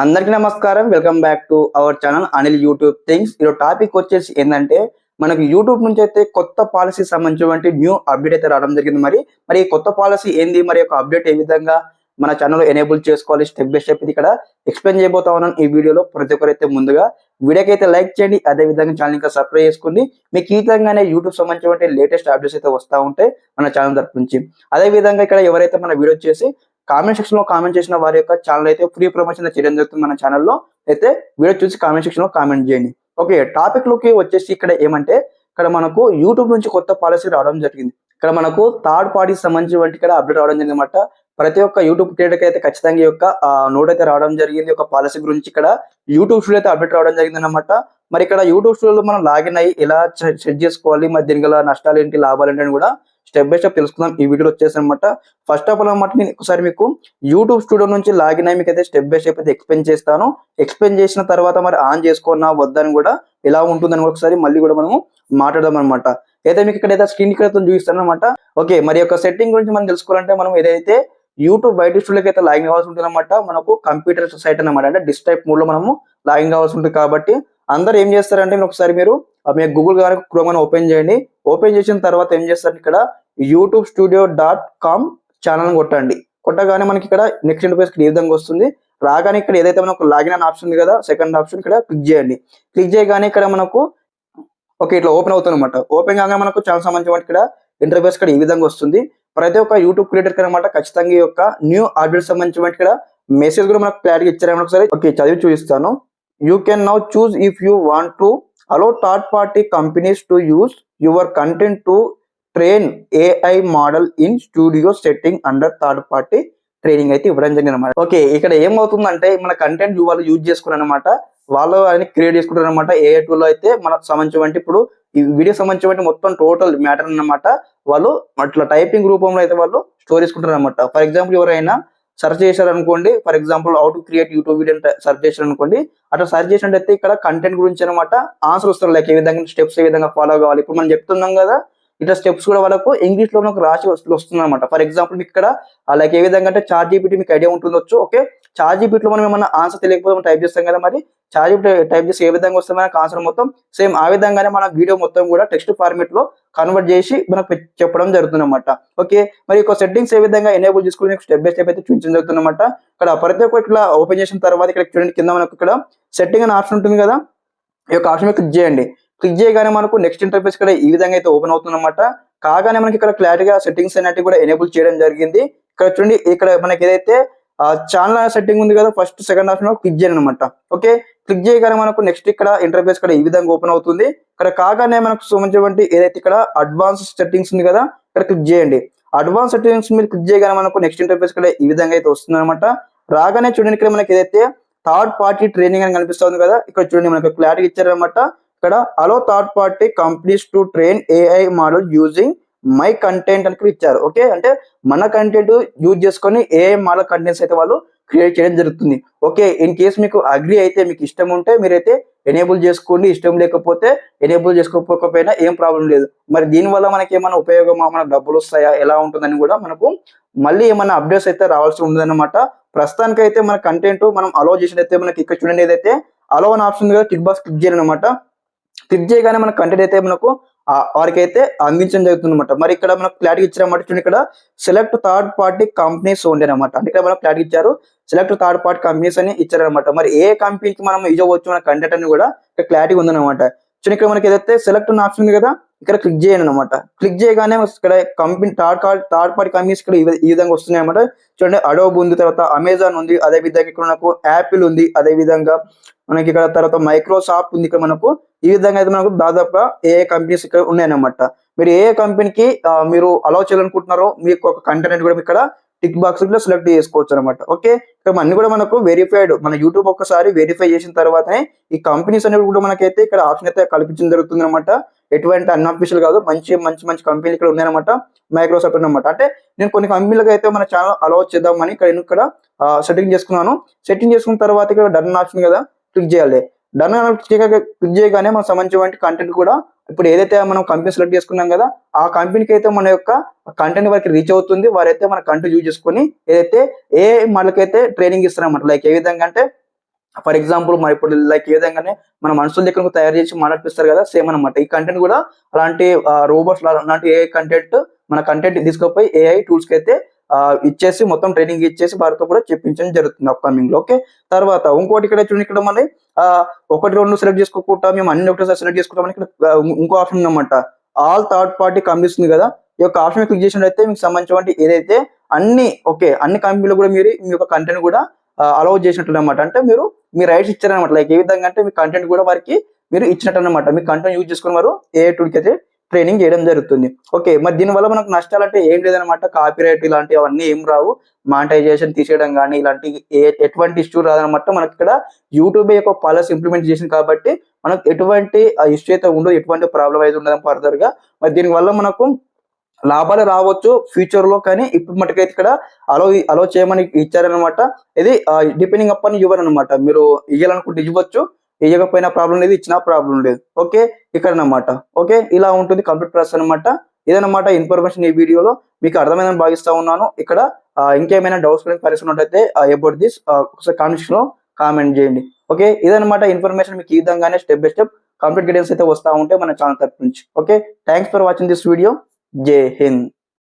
అందరికీ నమస్కారం. Welcome back to our channel Anil YouTube things. ఈరోజు టాపిక్ వచ్చేసి ఏంటంటే మనకు యూట్యూబ్ నుంచి అయితే కొత్త పాలసీ సంబంధించినటువంటి న్యూ అప్డేట్ అయితే రావడం జరిగింది. మరి ఈ కొత్త పాలసీ ఏంది, మరి ఒక అప్డేట్ ఏ విధంగా మన ఛానల్లో ఎనేబుల్ చేసుకోవాలి, స్టెప్ బై స్టెప్ ఇది ఇక్కడ ఎక్స్ప్లెయిన్ చేయబోతా ఉన్నాను ఈ వీడియోలో. ప్రతి ఒక్కరైతే ముందుగా వీడియోకి అయితే లైక్ చేయండి, అదే విధంగా ఛానల్ ఇంకా సబ్స్క్రైబ్ చేసుకోండి. మీకు ఈ విధంగానే యూట్యూబ్ సంబంధించిన లేటెస్ట్ అప్డేట్స్ అయితే వస్తూ ఉంటాయి మన ఛానల్ తరపు నుంచి. అదే విధంగా ఇక్కడ ఎవరైతే మన వీడియో చేసి కామెంట్ సెక్షన్ లో కామెంట్ చేసిన వారి యొక్క ఛానల్ అయితే ఫ్రీ ప్రమోషన్ చేయడం జరుగుతుంది మన ఛానల్లో. అయితే వీడియో చూసి కామెంట్ సెక్షన్ లో కామెంట్ చేయండి. ఓకే, టాపిక్ లోకి వచ్చేసి ఇక్కడ ఏమంటే ఇక్కడ మనకు యూట్యూబ్ నుంచి కొత్త పాలసీ రావడం జరిగింది. ఇక్కడ మనకు థర్డ్ పార్టీకి సంబంధించి ఇక్కడ అప్డేట్ రావడం జరిగింది అనమాట. ప్రతి ఒక్క యూట్యూబ్ క్రియేటర్ అయితే ఖచ్చితంగా ఈ యొక్క నోట్ అయితే రావడం జరిగింది. ఒక పాలసీ గురించి ఇక్కడ యూట్యూబ్ స్టూడియో అయితే అప్డేట్ రావడం జరిగింది అనమాట. మరి ఇక్కడ యూట్యూబ్ స్టూడియోలో మనం లాగిన్ అయ్యి ఎలా సెట్ చేసుకోవాలి, మరి దీని గల నష్టాలు ఏంటి, లాభాలు ఏంటి అని కూడా స్టెప్ బై స్టెప్ తెలుసుకుందాం ఈ వీడియోలో వచ్చేసి అనమాట. ఫస్ట్ ఆఫ్ ఆల్ అనమాట నేను ఒకసారి మీకు యూట్యూబ్ స్టూడియో నుంచి లాగిన్ అయ్యి మీకు అయితే స్టెప్ బై స్టెప్ అయితే ఎక్స్ప్లెయిన్ చేస్తాను. ఎక్స్ప్లెయిన్ చేసిన తర్వాత మరి ఆన్ చేసుకున్నా వద్దని కూడా ఎలా ఉంటుందని ఒకసారి మళ్ళీ కూడా మనము మాట్లాడదాం అనమాట. అయితే మీకు ఇక్కడ స్క్రీన్ ఇక్కడ చూపిస్తాను అనమాట. ఓకే, మరి యొక్క సెట్టింగ్ గురించి మనం తెలుసుకోవాలంటే మనం ఏదైతే యూట్యూబ్ బయట స్టూడియోకి అయితే లాగిన్ కావాల్సి ఉంటుంది అనమాట. మనకు కంప్యూటర్ సైట్ అనమాట, అంటే డెస్క్టాప్ మోడ్ లో మనము లాగిన్ కావాల్సి ఉంటుంది. కాబట్టి అందరు ఏం చేస్తారంటే ఒకసారి మీరు మీ గూగుల్ కానీ క్రోమ్ కానీ ఓపెన్ చేయండి. ఓపెన్ చేసిన తర్వాత ఏం చేస్తారు, ఇక్కడ youtube.studio.com ఛానల్ కొట్టండి. కొట్టగానే మనకి ఇక్కడ నెక్స్ట్ ఇంటర్ఫేస్ ఈ విధంగా వస్తుంది. రాగానే ఇక్కడ ఏదైతే మనకు లాగిన్ అని ఆప్షన్ ఉంది కదా, సెకండ్ ఆప్షన్ ఇక్కడ క్లిక్ చేయండి. క్లిక్ చేయగానే ఇక్కడ మనకు ఓకే ఇట్లా ఓపెన్ అవుతుంది అనమాట. ఓపెన్ కాగానే మనకు చాలా సంబంధించిన ఇక్కడ ఇంటర్ఫేస్ ఇక్కడ ఈ విధంగా వస్తుంది. ప్రతి ఒక్క యూట్యూబ్ క్రియేటర్ అనమాట ఖచ్చితంగా ఈ యొక్క న్యూ అప్డేట్ సంబంధించిన ఇక్కడ మెసేజ్ కూడా మనకు క్లారిటీ ఇచ్చారని ఒకసారి ఓకే చదివి చూపిస్తాను. You can now choose if you want to allow third party companies to use your content to train AI model in studio setting under third party training అయితే ఇవ్వడం జరిగింది అనమాట. ఓకే, ఇక్కడ ఏమవుతుందంటే మన కంటెంట్ వాళ్ళు యూజ్ చేసుకున్నారు అనమాట. వాళ్ళు అని క్రియేట్ చేసుకుంటారు అనమాట. AI టూల్ అయితే మనకు సంబంధించి ఇప్పుడు ఈ వీడియో సంబంధించి మొత్తం టోటల్ మ్యాటర్ అన్నమాట. వాళ్ళు అట్లా టైపింగ్ రూపంలో అయితే వాళ్ళు స్టోర్ చేసుకుంటారు అనమాట. ఫర్ ఎగ్జాంపుల్ ఎవరైనా సెర్చ్ చేశారు అనుకోండి, for example how to create YouTube video search చేశారు అనుకోండి, అట్లా సెర్చ్ చేసినట్టయితే ఇక్కడ కంటెంట్ గురించి అనమాట ఆన్సర్ వస్తారు. లైక్ ఏ విధంగా స్టెప్స్ ఏ విధంగా ఫాలో కావాలి. ఇప్పుడు మనం చెప్తున్నాం కదా, ఇట్లా స్టెప్స్ కూడా వాళ్ళకు ఇంగ్లీష్ లో మనకు రాసి వస్తుంది అనమాట. ఫర్ ఎగ్జాంపుల్ మీకు ఇక్కడ లైక్ ఏ విధంగా అంటే చాట్ జీపీటీ మీకు ఐడియా ఉంటుండొచ్చు. ఓకే, చాట్ జీపీటీలో మనం ఏమన్నా ఆన్సర్ తెలియకపోతే మనం టైప్ చేస్తాం కదా, మరి చాట్ జీపీటీ టైప్ చేసి ఏ విధంగా వస్తే మనకు ఆన్సర్ మొత్తం సేమ్ ఆ విధంగానే మన వీడియో మొత్తం కూడా టెక్స్ట్ ఫార్మేట్ లో కన్వర్ట్ చేసి మనకు చెప్పడం జరుగుతుంది అనమాట. ఓకే, మరి ఒక సెట్టింగ్స్ ఏ విధంగా ఎనేబుల్ చేసుకుని స్టెప్ బై స్టెప్ అయితే చూపించడం జరుగుతుంది అనమాట. ఇక్కడ ప్రతి ఒక్క ఇట్లా ఓపెన్ చేసిన తర్వాత ఇక్కడ చూడండి కింద మనకు ఇక్కడ సెట్టింగ్ అనే ఆప్షన్ ఉంటుంది కదా, ఈ యొక్క ఆప్షన్ క్లిక్ చేయండి. క్లిక్ చేయగానే మనకు నెక్స్ట్ ఇంటర్ఫేస్ ఇక్కడ ఈ విధంగా అయితే ఓపెన్ అవుతుంది అనమాట. కాగానే మనకి ఇక్కడ క్లారిటీగా సెట్టింగ్స్ అనేవి కూడా ఎనేబుల్ చేయడం జరిగింది. ఇక్కడ చూడండి, ఇక్కడ మనకి ఏదైతే ఛానల్ సెట్టింగ్ ఉంది కదా, ఫస్ట్ సెకండ్ ఆప్షన్ క్లిక్ చేయండి అనమాట. ఓకే, క్లిక్ చేయగానే మనకు నెక్స్ట్ ఇక్కడ ఇంటర్ఫేస్ ఇక్కడ ఈ విధంగా ఓపెన్ అవుతుంది. ఇక్కడ కాగానే మనకు సంబంధించిన ఏదైతే ఇక్కడ అడ్వాన్స్ సెట్టింగ్స్ ఉంది కదా, ఇక్కడ క్లిక్ చేయండి. అడ్వాన్స్ సెట్టింగ్స్ మీరు క్లిక్ చేయగానే మనకు నెక్స్ట్ ఇంటర్ఫేస్ ఇక్కడ ఈ విధంగా అయితే వస్తుంది అనమాట. రాగానే చూడండి ఇక్కడ మనకి ఏదైతే థర్డ్ పార్టీ ట్రైనింగ్ అని కనిపిస్తుంది కదా, ఇక్కడ చూడండి మనకు క్లారిటీ ఇచ్చారనమాట. ఇక్కడ allow third party companies to train AI model using my content అని ఇచ్చారు. ఓకే, అంటే మన కంటెంట్ యూజ్ చేసుకొని AI మోడల్ కంటెంట్స్ అయితే వాళ్ళు క్రియేట్ చేయడం జరుగుతుంది. ఓకే, ఇన్ కేసు మీకు అగ్రి అయితే, మీకు ఇష్టం ఉంటే మీరైతే ఎనేబుల్ చేసుకోండి, ఇష్టం లేకపోతే ఎనేబుల్ చేసుకోకపోయినా ఏం ప్రాబ్లం లేదు. మరి దీనివల్ల మనకి ఏమైనా ఉపయోగమా, మనకు డబ్బులు వస్తాయా, ఎలా ఉంటుందని కూడా మనకు మళ్ళీ ఏమైనా అప్డేట్స్ అయితే రావాల్సి ఉందన్నమాట. ప్రస్తుతానికి అయితే మన కంటెంట్ మనం అలో చేసినైతే మనకి ఇక్కడ చూడండి ఏదైతే అలో అని ఆప్షన్ ఉంది కదా, టిక్ బాక్స్ క్లిక్ చేయాలి అనమాట. క్లిక్ చేయగానే మన కంటెంట్ అయితే మనకు వారికి అయితే అందించడం జరుగుతుంది అనమాట. మరి ఇక్కడ మనకు క్లారిటీ ఇచ్చారన్నమాట. చూడండి ఇక్కడ సెలెక్ట్ థర్డ్ పార్టీ కంపెనీస్ ఉండే అనమాట. అంటే ఇక్కడ మనకు క్లారిటీ ఇచ్చారు, సెలెక్ట్ థర్డ్ పార్టీ కంపెనీస్ అని ఇచ్చారనమాట. మరి ఏ కంపెనీకి మనం యూజ్ అవ్వచ్చు మన కంటెంట్ అని కూడా ఇక్కడ క్లారిటీ ఉందన్నమాట. చూడండి ఇక్కడ మనకి ఏదైతే సెలెక్ట్ అనే ఆప్షన్ ఉంది కదా, ఇక్కడ క్లిక్ చేయండి అనమాట. క్లిక్ చేయగానే ఇక్కడ కంపెనీ థర్డ్ పార్టీ కంపెనీస్ ఇక్కడ ఈ విధంగా వస్తున్నాయి అనమాట. చూడండి అడోబ్ ఉంది, తర్వాత అమెజాన్ ఉంది, అదే విధంగా ఇక్కడ మనకు యాపిల్ ఉంది, అదే విధంగా మనకి ఇక్కడ తర్వాత మైక్రోసాఫ్ట్ ఉంది. ఇక్కడ మనకు ఈ విధంగా అయితే మనకు దాదాపుగా ఏ కంపెనీస్ ఇక్కడ ఉన్నాయన్నమాట. మీరు ఏ కంపెనీకి మీరు అలౌ చేయాలనుకుంటున్నారో మీకు ఒక కంటెంట్ కూడా ఇక్కడ టిక్ బాక్స్ లో సెలెక్ట్ చేసుకోవచ్చు అనమాట. ఓకే, ఇక్కడ అన్ని కూడా మనకు వెరిఫైడ్, మన యూట్యూబ్ ఒక్కసారి వెరిఫై చేసిన తర్వాతనే ఈ కంపెనీస్ అనేవి కూడా మనకైతే ఇక్కడ ఆప్షన్ అయితే కల్పించడం జరుగుతుంది అనమాట. ఎటువంటి అన్అఫీషియల్ కాదు, మంచి మంచి మంచి కంపెనీలు ఇక్కడ ఉన్నాయన్నమాట. మైక్రోసాఫ్ట్ అనమాట. అంటే నేను కొన్ని కంపెనీలకు అయితే మన ఛానల్ అలౌ చేద్దామని ఇక్కడ సెట్టింగ్ చేసుకున్నాను. సెట్టింగ్ చేసుకున్న తర్వాత ఇక్కడ డన్ ఆప్షన్ కదా క్లిక్ చేయాలి. డన్ క్లిక్ చేయగానే మనకు సంబంధించిన కంటెంట్ కూడా ఇప్పుడు ఏదైతే మనం కంపెనీ సెలెక్ట్ చేసుకున్నాం కదా, ఆ కంపెనీకి అయితే మన యొక్క కంటెంట్ వారికి రీచ్ అవుతుంది. వారైతే మన కంటెంట్ యూజ్ చేసుకొని ఏదైతే ఏ మనకైతే ట్రైనింగ్ ఇస్తారన్నమాట. లైక్ ఏ విధంగా అంటే ఫర్ ఎగ్జాంపుల్ మరి ఇప్పుడు లైక్ ఏ విధంగానే మన మనుషుల దగ్గర తయారు చేసి మాట్లాడిపిస్తారు కదా, సేమ్ అనమాట ఈ కంటెంట్ కూడా అలాంటి రోబోట్స్ అలాంటి ఏఐ కంటెంట్ మన కంటెంట్ తీసుకుపోయి ఏఐ టూల్స్ కి అయితే ఇచ్చేసి మొత్తం ట్రైనింగ్ ఇచ్చేసి వారితో కూడా చెప్పించడం జరుగుతుంది అప్కమింగ్ లో. ఓకే, తర్వాత ఇంకోటి ఇక్కడ చూడండి, ఇక్కడ మళ్ళీ ఒకటి రెండు సెలెక్ట్ చేసుకోకుండా మేము అన్ని ఒకటేసారి సెలెక్ట్ చేసుకుంటామని ఇక్కడ ఇంకో ఆప్షన్ ఉందన్నమాట, ఆల్ థర్డ్ పార్టీ కంపెనీస్ ఉంది కదా, ఈ యొక్క ఆప్షన్ క్లిక్ చేసినట్లయితే మీకు సంబంధించిన ఏదైతే అన్ని అన్ని కంపెనీలు కూడా మీరు మీ యొక్క కంటెంట్ కూడా అలౌ చేసినట్టు అనమాట. అంటే మీరు మీ రైట్స్ ఇచ్చారనమాట. లైక్ ఏ విధంగా అంటే మీ కంటెంట్ కూడా వారికి మీరు ఇచ్చినట్టు అనమాట. మీ కంటెంట్ యూజ్ చేసుకుని వారు ఏ టూల్కి అయితే ట్రైనింగ్ చేయడం జరుగుతుంది. ఓకే, మరి దీనివల్ల మనకు నష్టాలు అంటే ఏం లేదనమాట. కాపీరైట్ ఇలాంటివి అవన్నీ ఏం రావు. మానిటైజేషన్ తీసేయడం కానీ ఇలాంటి ఎటువంటి ఇష్యూ రాదనమాట. మనకి ఇక్కడ యూట్యూబ్ యొక్క పాలసీ ఇంప్లిమెంట్ చేసింది కాబట్టి మనకు ఎటువంటి ఇష్యూ అయితే ఉండదు, ఎటువంటి ప్రాబ్లం అయితే ఉండదు ఫర్దర్ గా. మరి దీనివల్ల మనకు లాభాలు రావచ్చు ఫ్యూచర్ లో, కానీ ఇప్పుడు మటుకైతే ఇక్కడ అలో చేయమని ఇచ్చారనమాట. ఇది డిపెండింగ్ అపాన్ యువర్ అనమాట. మీరు ఇవ్వాలనుకుంటే ఇవ్వచ్చు, ఇవ్వకపోయినా ప్రాబ్లం లేదు, ఇచ్చినా ప్రాబ్లం లేదు. ఓకే, ఇక్కడ అనమాట. ఓకే, ఇలా ఉంటుంది కంప్లీట్ ప్రాసెస్ అనమాట. ఇదనమాట ఇన్ఫర్మేషన్ ఈ వీడియోలో మీకు అర్థమైందని భావిస్తా ఉన్నాను. ఇక్కడ ఇంకేమైనా డౌట్స్ పరిస్థితి ఉన్నట్టయితే అబౌట్ దిస్ ఒకసారి కామెంట్స్ లో కామెంట్ చేయండి. ఓకే, ఇదనమాట ఇన్ఫర్మేషన్. మీకు ఈ విధంగానే step by step complete guidance అయితే వస్తూ ఉంటే మన ఛానల్ తరపు నుంచి. Okay, thanks for watching this video. జై హింద్.